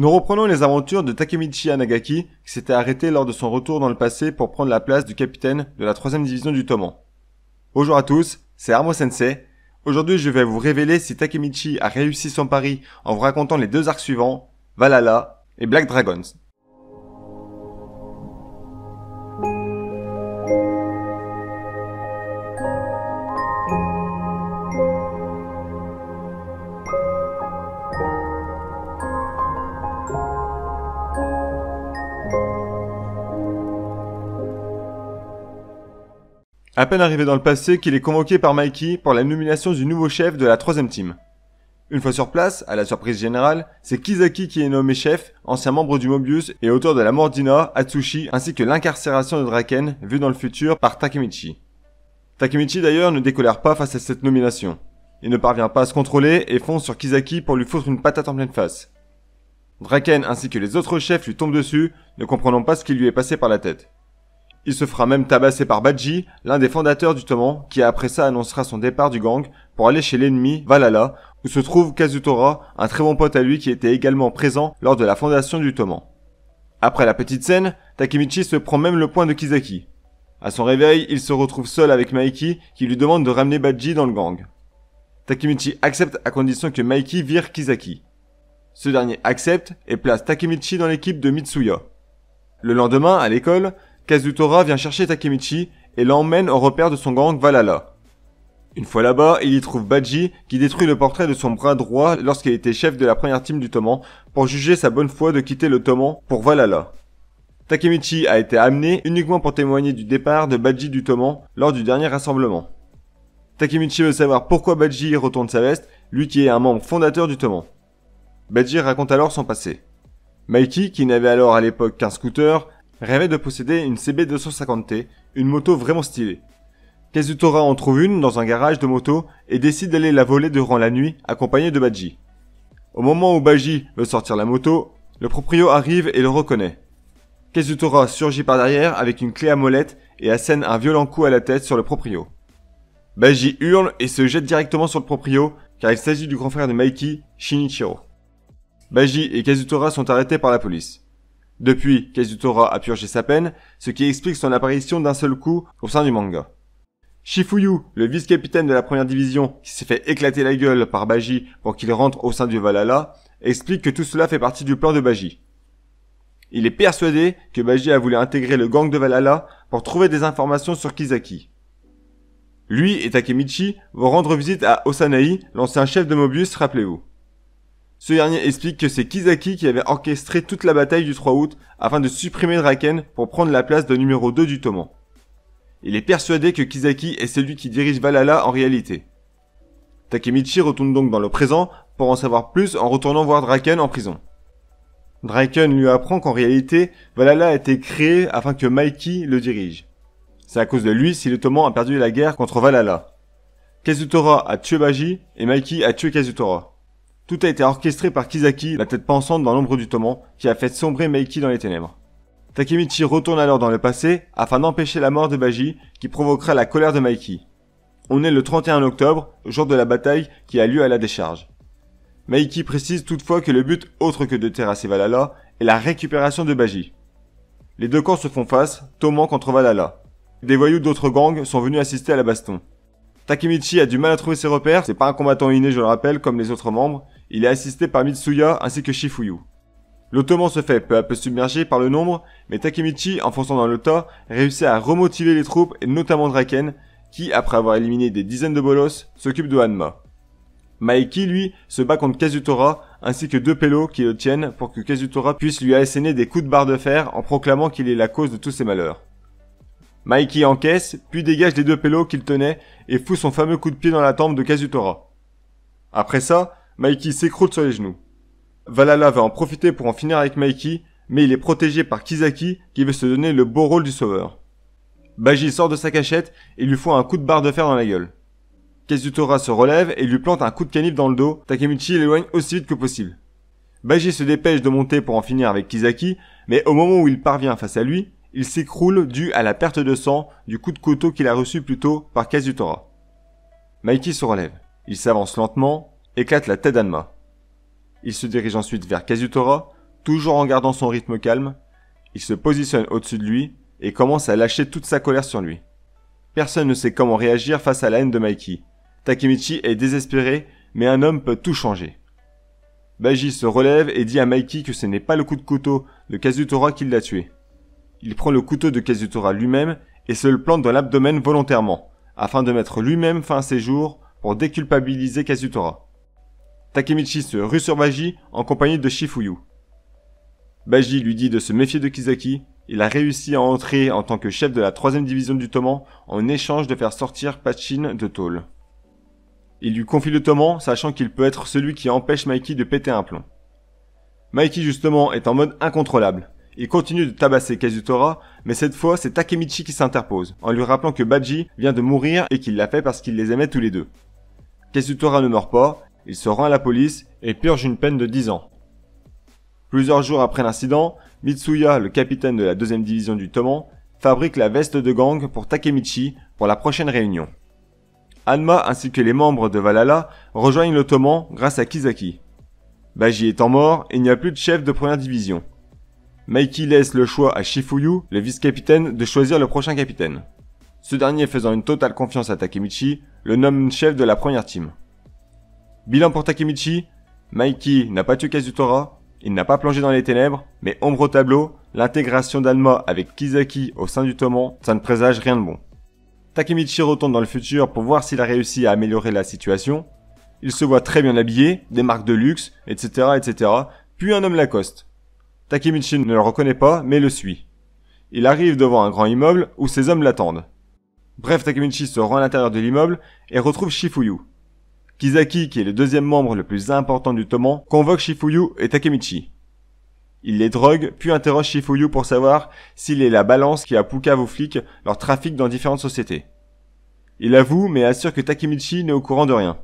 Nous reprenons les aventures de Takemichi Anagaki, qui s'était arrêté lors de son retour dans le passé pour prendre la place du capitaine de la 3ème division du Toman. Bonjour à tous, c'est Armo Sensei. Aujourd'hui, je vais vous révéler si Takemichi a réussi son pari en vous racontant les deux arcs suivants, Valhalla et Black Dragons. À peine arrivé dans le passé qu'il est convoqué par Mikey pour la nomination du nouveau chef de la 3ème team. Une fois sur place, à la surprise générale, c'est Kisaki qui est nommé chef, ancien membre du Mobius et auteur de la mort d'Ina, Atsushi, ainsi que l'incarcération de Draken, vue dans le futur par Takemichi. Takemichi d'ailleurs ne décolère pas face à cette nomination. Il ne parvient pas à se contrôler et fonce sur Kisaki pour lui foutre une patate en pleine face. Draken ainsi que les autres chefs lui tombent dessus, ne comprenant pas ce qui lui est passé par la tête. Il se fera même tabasser par Baji, l'un des fondateurs du Toman, qui après ça annoncera son départ du gang pour aller chez l'ennemi, Valhalla, où se trouve Kazutora, un très bon pote à lui qui était également présent lors de la fondation du Toman. Après la petite scène, Takemichi se prend même le point de Kisaki. À son réveil, il se retrouve seul avec Mikey qui lui demande de ramener Baji dans le gang. Takemichi accepte à condition que Mikey vire Kisaki. Ce dernier accepte et place Takemichi dans l'équipe de Mitsuya. Le lendemain, à l'école, Kazutora vient chercher Takemichi et l'emmène au repère de son gang Valhalla. Une fois là-bas, il y trouve Baji qui détruit le portrait de son bras droit lorsqu'il était chef de la première team du Toman pour juger sa bonne foi de quitter le Toman pour Valhalla. Takemichi a été amené uniquement pour témoigner du départ de Baji du Toman lors du dernier rassemblement. Takemichi veut savoir pourquoi Baji retourne sa veste, lui qui est un membre fondateur du Toman. Baji raconte alors son passé. Mikey, qui n'avait alors à l'époque qu'un scooter, rêvait de posséder une CB250T, une moto vraiment stylée. Kazutora en trouve une dans un garage de moto et décide d'aller la voler durant la nuit, accompagné de Baji. Au moment où Baji veut sortir la moto, le proprio arrive et le reconnaît. Kazutora surgit par derrière avec une clé à molette et assène un violent coup à la tête sur le proprio. Baji hurle et se jette directement sur le proprio, car il s'agit du grand frère de Mikey, Shinichiro. Baji et Kazutora sont arrêtés par la police. Depuis, Kazutora a purgé sa peine, ce qui explique son apparition d'un seul coup au sein du manga. Shifuyu, le vice-capitaine de la première division, qui s'est fait éclater la gueule par Baji pour qu'il rentre au sein du Valhalla, explique que tout cela fait partie du plan de Baji. Il est persuadé que Baji a voulu intégrer le gang de Valhalla pour trouver des informations sur Kisaki. Lui et Takemichi vont rendre visite à Osanai, l'ancien chef de Mobius, rappelez-vous. Ce dernier explique que c'est Kisaki qui avait orchestré toute la bataille du 3 août afin de supprimer Draken pour prendre la place de numéro 2 du Toman. Il est persuadé que Kisaki est celui qui dirige Valhalla en réalité. Takemichi retourne donc dans le présent pour en savoir plus en retournant voir Draken en prison. Draken lui apprend qu'en réalité, Valhalla a été créé afin que Mikey le dirige. C'est à cause de lui si le Toman a perdu la guerre contre Valhalla. Kazutora a tué Baji et Mikey a tué Kazutora. Tout a été orchestré par Kisaki, la tête pensante dans l'ombre du Toman, qui a fait sombrer Mikey dans les ténèbres. Takemichi retourne alors dans le passé, afin d'empêcher la mort de Baji, qui provoquera la colère de Mikey. On est le 31 octobre, jour de la bataille qui a lieu à la décharge. Mikey précise toutefois que le but, autre que de terrasser Valhalla, est la récupération de Baji. Les deux camps se font face, Toman contre Valhalla. Des voyous d'autres gangs sont venus assister à la baston. Takemichi a du mal à trouver ses repères, c'est pas un combattant inné je le rappelle comme les autres membres, il est assisté par Mitsuya ainsi que Shifuyu. L'Ottoman se fait peu à peu submerger par le nombre, mais Takemichi, enfonçant dans le tas, réussit à remotiver les troupes et notamment Draken, qui, après avoir éliminé des dizaines de bolosses, s'occupe de Hanma. Mikey, lui, se bat contre Kazutora, ainsi que deux pélos qui le tiennent pour que Kazutora puisse lui asséner des coups de barre de fer en proclamant qu'il est la cause de tous ses malheurs. Mikey encaisse, puis dégage les deux pélos qu'il tenait et fout son fameux coup de pied dans la tempe de Kazutora. Après ça, Mikey s'écroule sur les genoux. Valhalla va en profiter pour en finir avec Mikey, mais il est protégé par Kisaki qui veut se donner le beau rôle du sauveur. Baji sort de sa cachette et lui fout un coup de barre de fer dans la gueule. Kazutora se relève et lui plante un coup de canif dans le dos, Takemichi l'éloigne aussi vite que possible. Baji se dépêche de monter pour en finir avec Kisaki, mais au moment où il parvient face à lui, il s'écroule dû à la perte de sang du coup de couteau qu'il a reçu plus tôt par Kazutora. Mikey se relève. Il s'avance lentement, éclate la tête d'Hanma. Il se dirige ensuite vers Kazutora, toujours en gardant son rythme calme, il se positionne au-dessus de lui et commence à lâcher toute sa colère sur lui. Personne ne sait comment réagir face à la haine de Mikey. Takemichi est désespéré, mais un homme peut tout changer. Baji se relève et dit à Mikey que ce n'est pas le coup de couteau de Kazutora qui l'a tué. Il prend le couteau de Kazutora lui-même et se le plante dans l'abdomen volontairement, afin de mettre lui-même fin à ses jours pour déculpabiliser Kazutora. Takemichi se rue sur Baji en compagnie de Shifuyu. Baji lui dit de se méfier de Kisaki. Il a réussi à entrer en tant que chef de la 3ème division du Toman en échange de faire sortir Pachin de tôle. Il lui confie le Toman, sachant qu'il peut être celui qui empêche Mikey de péter un plomb. Mikey justement est en mode incontrôlable. Il continue de tabasser Kazutora, mais cette fois c'est Takemichi qui s'interpose, en lui rappelant que Baji vient de mourir et qu'il l'a fait parce qu'il les aimait tous les deux. Kazutora ne meurt pas, il se rend à la police et purge une peine de 10 ans. Plusieurs jours après l'incident, Mitsuya, le capitaine de la 2ème division du Toman, fabrique la veste de gang pour Takemichi pour la prochaine réunion. Hanma ainsi que les membres de Valhalla rejoignent le Toman grâce à Kisaki. Baji étant mort, il n'y a plus de chef de première division. Mikey laisse le choix à Shifuyu, le vice-capitaine, de choisir le prochain capitaine. Ce dernier faisant une totale confiance à Takemichi, le nomme chef de la première team. Bilan pour Takemichi, Mikey n'a pas tué Kazutora, il n'a pas plongé dans les ténèbres, mais ombre au tableau, l'intégration d'Hanma avec Kisaki au sein du Toman, ça ne présage rien de bon. Takemichi retourne dans le futur pour voir s'il a réussi à améliorer la situation. Il se voit très bien habillé, des marques de luxe, etc., etc., puis un homme Lacoste. Takemichi ne le reconnaît pas, mais le suit. Il arrive devant un grand immeuble où ses hommes l'attendent. Bref, Takemichi se rend à l'intérieur de l'immeuble et retrouve Shifuyu. Kisaki, qui est le 2e membre le plus important du Toman, convoque Shifuyu et Takemichi. Il les drogue, puis interroge Shifuyu pour savoir s'il est la balance qui a poucave aux flics leur trafic dans différentes sociétés. Il avoue, mais assure que Takemichi n'est au courant de rien.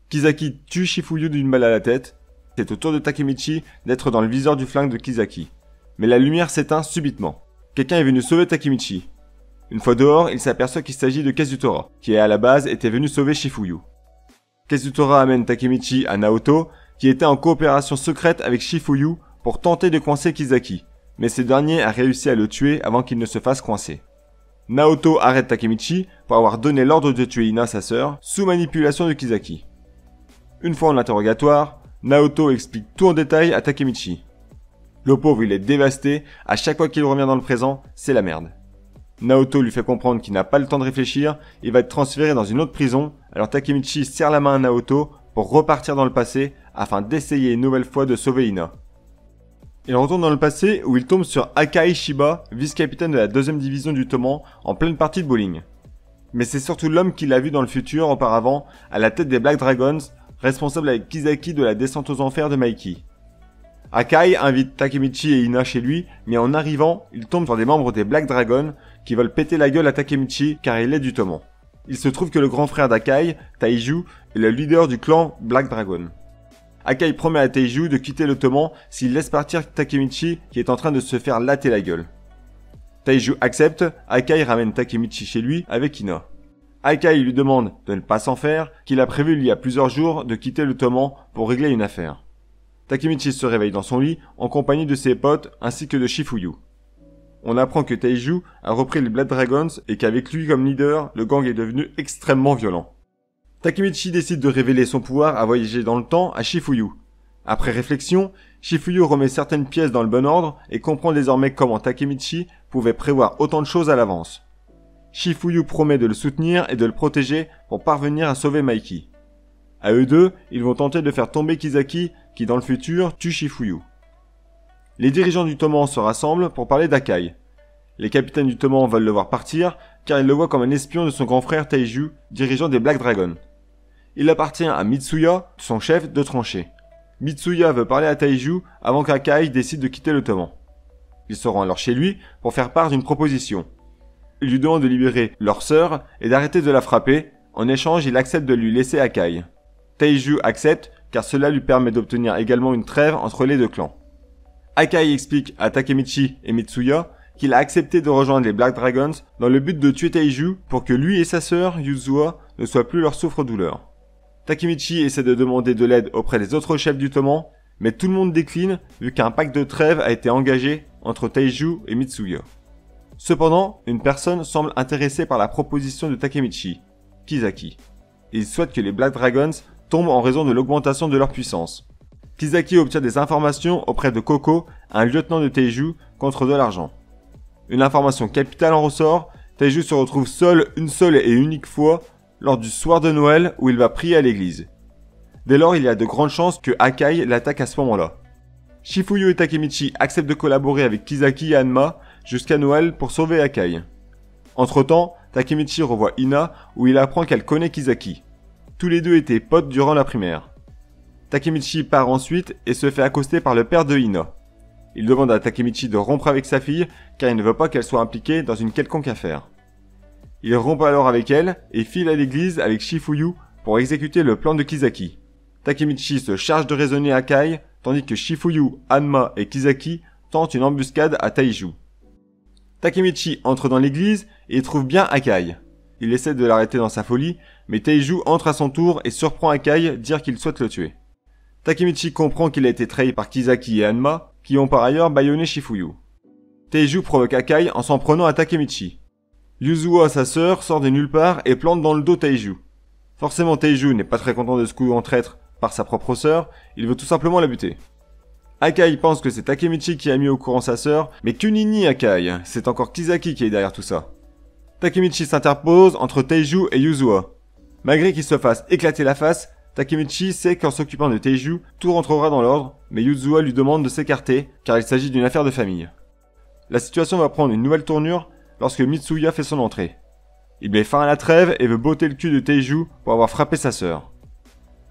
Kisaki tue Shifuyu d'une balle à la tête. C'est au tour de Takemichi d'être dans le viseur du flingue de Kisaki. Mais la lumière s'éteint subitement. Quelqu'un est venu sauver Takemichi. Une fois dehors, il s'aperçoit qu'il s'agit de Kazutora, qui à la base était venu sauver Shifuyu. Kazutora amène Takemichi à Naoto, qui était en coopération secrète avec Shifuyu pour tenter de coincer Kisaki, mais ce dernier a réussi à le tuer avant qu'il ne se fasse coincer. Naoto arrête Takemichi pour avoir donné l'ordre de tuer Ina, sa sœur, sous manipulation de Kisaki. Une fois en interrogatoire, Naoto explique tout en détail à Takemichi. Le pauvre il est dévasté, à chaque fois qu'il revient dans le présent, c'est la merde. Naoto lui fait comprendre qu'il n'a pas le temps de réfléchir, il va être transféré dans une autre prison, alors Takemichi serre la main à Naoto pour repartir dans le passé afin d'essayer une nouvelle fois de sauver Ina. Il retourne dans le passé où il tombe sur Akai Shiba, vice-capitaine de la 2ème division du Toman, en pleine partie de bowling. Mais c'est surtout l'homme qu'il a vu dans le futur auparavant, à la tête des Black Dragons, responsable avec Kisaki de la descente aux enfers de Mikey. Akai invite Takemichi et Ina chez lui, mais en arrivant, il tombe sur des membres des Black Dragons qui veulent péter la gueule à Takemichi car il est du Toman. Il se trouve que le grand frère d'Akai, Taiju, est le leader du clan Black Dragon. Akai promet à Taiju de quitter le Toman s'il laisse partir Takemichi qui est en train de se faire latter la gueule. Taiju accepte, Akai ramène Takemichi chez lui avec Ina. Akai lui demande de ne pas s'en faire, qu'il a prévu il y a plusieurs jours de quitter le Toman pour régler une affaire. Takemichi se réveille dans son lit en compagnie de ses potes ainsi que de Shifuyu. On apprend que Taiju a repris les Blood Dragons et qu'avec lui comme leader, le gang est devenu extrêmement violent. Takemichi décide de révéler son pouvoir à voyager dans le temps à Shifuyu. Après réflexion, Shifuyu remet certaines pièces dans le bon ordre et comprend désormais comment Takemichi pouvait prévoir autant de choses à l'avance. Shifuyu promet de le soutenir et de le protéger pour parvenir à sauver Mikey. À eux deux, ils vont tenter de faire tomber Kisaki qui dans le futur tue Shifuyu. Les dirigeants du Toman se rassemblent pour parler d'Akai. Les capitaines du Toman veulent le voir partir car ils le voient comme un espion de son grand frère Taiju, dirigeant des Black Dragons. Il appartient à Mitsuya, son chef, de trancher. Mitsuya veut parler à Taiju avant qu'Akai décide de quitter le Toman. Ils se rendent alors chez lui pour faire part d'une proposition. Il lui demande de libérer leur sœur et d'arrêter de la frapper. En échange, il accepte de lui laisser Akai. Taiju accepte car cela lui permet d'obtenir également une trêve entre les deux clans. Akai explique à Takemichi et Mitsuya qu'il a accepté de rejoindre les Black Dragons dans le but de tuer Taiju pour que lui et sa sœur, Yuzua, ne soient plus leur souffre-douleur. Takemichi essaie de demander de l'aide auprès des autres chefs du Toman, Mais tout le monde décline vu qu'un pacte de trêve a été engagé entre Taiju et Mitsuya. Cependant, une personne semble intéressée par la proposition de Takemichi, Kisaki. Il souhaite que les Black Dragons tombent en raison de l'augmentation de leur puissance. Kisaki obtient des informations auprès de Koko, un lieutenant de Taiju, contre de l'argent. Une information capitale en ressort, Taiju se retrouve seul une seule et unique fois lors du soir de Noël où il va prier à l'église. Dès lors, il y a de grandes chances que Akai l'attaque à ce moment-là. Shifuyu et Takemichi acceptent de collaborer avec Kisaki et Hanma jusqu'à Noël pour sauver Akai. Entre-temps, Takemichi revoit Ina où il apprend qu'elle connaît Kisaki. Tous les deux étaient potes durant la primaire. Takemichi part ensuite et se fait accoster par le père de Ina. Il demande à Takemichi de rompre avec sa fille car il ne veut pas qu'elle soit impliquée dans une quelconque affaire. Il rompt alors avec elle et file à l'église avec Shifuyu pour exécuter le plan de Kisaki. Takemichi se charge de raisonner Akai tandis que Shifuyu, Hanma et Kisaki tentent une embuscade à Taiju. Takemichi entre dans l'église et trouve bien Akai. Il essaie de l'arrêter dans sa folie, mais Taiju entre à son tour et surprend Akai dire qu'il souhaite le tuer. Takemichi comprend qu'il a été trahi par Kisaki et Hanma, qui ont par ailleurs bâillonné Shifuyu. Taiju provoque Akai en s'en prenant à Takemichi. Yuzua, sa sœur, sort de nulle part et plante dans le dos Taiju. Forcément Taiju n'est pas très content de ce coup en traître par sa propre sœur, il veut tout simplement la buter. Akai pense que c'est Takemichi qui a mis au courant sa sœur, mais que nenni Akai, c'est encore Kisaki qui est derrière tout ça. Takemichi s'interpose entre Taiju et Yuzua. Malgré qu'il se fasse éclater la face, Takemichi sait qu'en s'occupant de Taiju, tout rentrera dans l'ordre, mais Yuzua lui demande de s'écarter, car il s'agit d'une affaire de famille. La situation va prendre une nouvelle tournure lorsque Mitsuya fait son entrée. Il met fin à la trêve et veut botter le cul de Taiju pour avoir frappé sa sœur.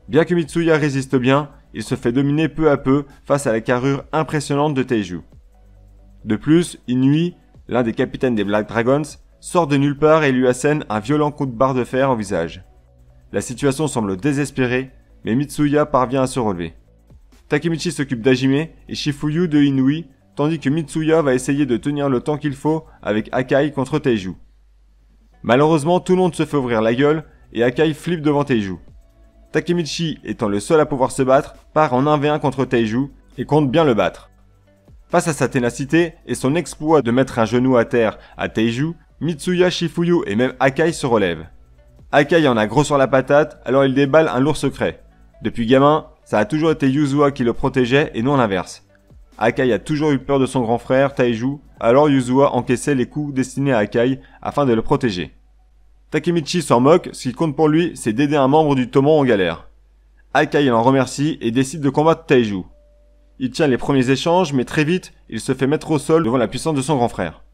Bien que Mitsuya résiste bien, il se fait dominer peu à peu face à la carrure impressionnante de Taiju. De plus, Inui, l'un des capitaines des Black Dragons, sort de nulle part et lui assène un violent coup de barre de fer au visage. La situation semble désespérée, mais Mitsuya parvient à se relever. Takemichi s'occupe d'Hajime et Shifuyu de Inui, tandis que Mitsuya va essayer de tenir le temps qu'il faut avec Akai contre Taiju. Malheureusement, tout le monde se fait ouvrir la gueule et Akai flippe devant Taiju. Takemichi, étant le seul à pouvoir se battre, part en 1v1 contre Taiju et compte bien le battre. Face à sa ténacité et son exploit de mettre un genou à terre à Taiju, Mitsuya, Shifuyu et même Akai se relèvent. Akai en a gros sur la patate, alors il déballe un lourd secret. Depuis gamin, ça a toujours été Yuzua qui le protégeait et non l'inverse. Akai a toujours eu peur de son grand frère, Taiju, alors Yuzua encaissait les coups destinés à Akai afin de le protéger. Takemichi s'en moque, ce qui compte pour lui, c'est d'aider un membre du Tomon en galère. Akai l'en remercie et décide de combattre Taiju. Il tient les premiers échanges, mais très vite, il se fait mettre au sol devant la puissance de son grand frère.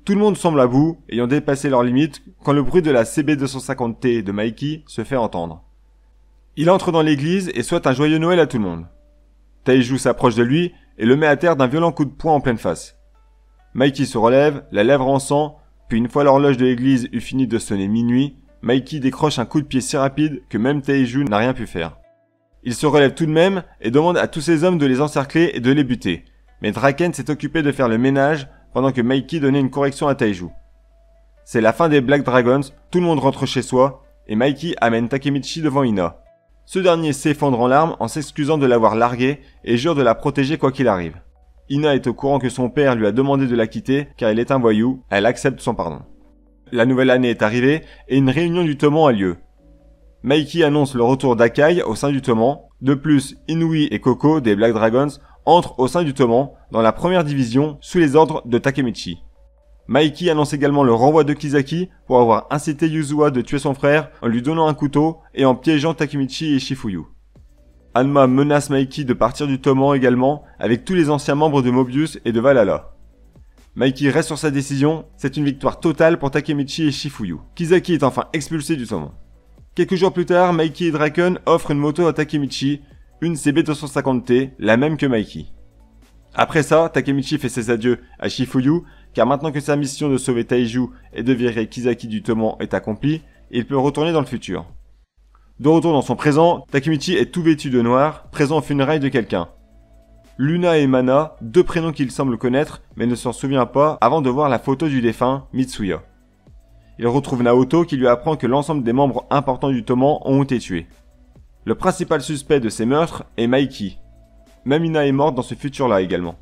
Tout le monde semble à bout, ayant dépassé leurs limites, quand le bruit de la CB250T de Mikey se fait entendre. Il entre dans l'église et souhaite un joyeux Noël à tout le monde. Taiju s'approche de lui et le met à terre d'un violent coup de poing en pleine face. Mikey se relève, la lèvre en sang, puis une fois l'horloge de l'église eut fini de sonner minuit, Mikey décroche un coup de pied si rapide que même Taiju n'a rien pu faire. Il se relève tout de même et demande à tous ses hommes de les encercler et de les buter, mais Draken s'est occupé de faire le ménage pendant que Mikey donnait une correction à Taiju. C'est la fin des Black Dragons, tout le monde rentre chez soi, et Mikey amène Takemichi devant Ina. Ce dernier s'effondre en larmes en s'excusant de l'avoir larguée et jure de la protéger quoi qu'il arrive. Ina est au courant que son père lui a demandé de la quitter car il est un voyou, elle accepte son pardon. La nouvelle année est arrivée et une réunion du Tomon a lieu. Mikey annonce le retour d'Akai au sein du Tomon. De plus, Inui et Koko des Black Dragons entrent au sein du Tomon dans la première division sous les ordres de Takemichi. Mikey annonce également le renvoi de Kisaki pour avoir incité Yuzua de tuer son frère en lui donnant un couteau et en piégeant Takemichi et Shifuyu. Hanma menace Mikey de partir du Tomon également avec tous les anciens membres de Mobius et de Valhalla. Mikey reste sur sa décision, c'est une victoire totale pour Takemichi et Shifuyu. Kisaki est enfin expulsé du Tomon. Quelques jours plus tard, Mikey et Draken offrent une moto à Takemichi, une CB250T, la même que Mikey. Après ça, Takemichi fait ses adieux à Shifuyu, car maintenant que sa mission de sauver Taiju et de virer Kisaki du Tomon est accomplie, il peut retourner dans le futur. De retour dans son présent, Takemichi est tout vêtu de noir, présent aux funérailles de quelqu'un. Luna et Mana, deux prénoms qu'il semble connaître, mais ne s'en souvient pas avant de voir la photo du défunt, Mitsuya. Il retrouve Naoto qui lui apprend que l'ensemble des membres importants du Tomon ont été tués. Le principal suspect de ces meurtres est Mikey. même Ina est morte dans ce futur-là également.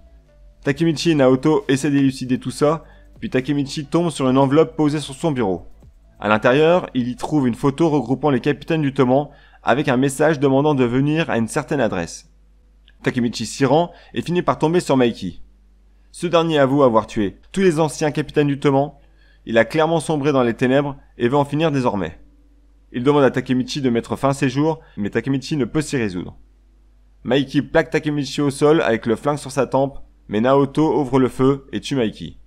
Takemichi et Naoto essaient d'élucider tout ça, puis Takemichi tombe sur une enveloppe posée sur son bureau. À l'intérieur, il y trouve une photo regroupant les capitaines du Toman avec un message demandant de venir à une certaine adresse. Takemichi s'y rend et finit par tomber sur Maiki. Ce dernier avoue avoir tué tous les anciens capitaines du Toman. Il a clairement sombré dans les ténèbres et veut en finir désormais. Il demande à Takemichi de mettre fin à ses jours, mais Takemichi ne peut s'y résoudre. Maiki plaque Takemichi au sol avec le flingue sur sa tempe, mais Naoto ouvre le feu et tue Maiki.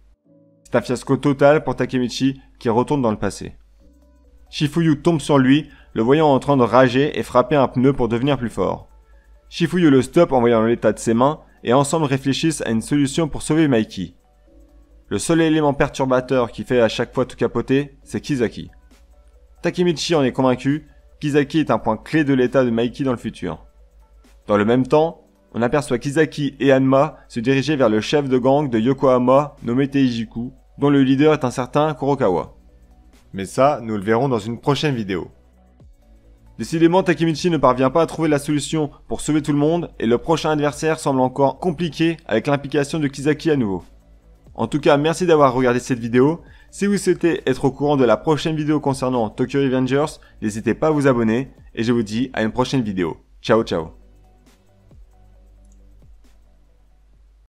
C'est un fiasco total pour Takemichi qui retourne dans le passé. Shifuyu tombe sur lui, le voyant en train de rager et frapper un pneu pour devenir plus fort. Shifuyu le stoppe en voyant l'état de ses mains et ensemble réfléchissent à une solution pour sauver Maiki. Le seul élément perturbateur qui fait à chaque fois tout capoter, c'est Kisaki. Takemichi en est convaincu, Kisaki est un point clé de l'état de Maiki dans le futur. Dans le même temps, on aperçoit Kisaki et Hanma se diriger vers le chef de gang de Yokohama nommé Teijiku, dont le leader est un certain Kurokawa. Mais ça, nous le verrons dans une prochaine vidéo. Décidément, Takemichi ne parvient pas à trouver la solution pour sauver tout le monde et le prochain adversaire semble encore compliqué avec l'implication de Kisaki à nouveau. En tout cas, merci d'avoir regardé cette vidéo. Si vous souhaitez être au courant de la prochaine vidéo concernant Tokyo Revengers, n'hésitez pas à vous abonner et je vous dis à une prochaine vidéo. Ciao ciao.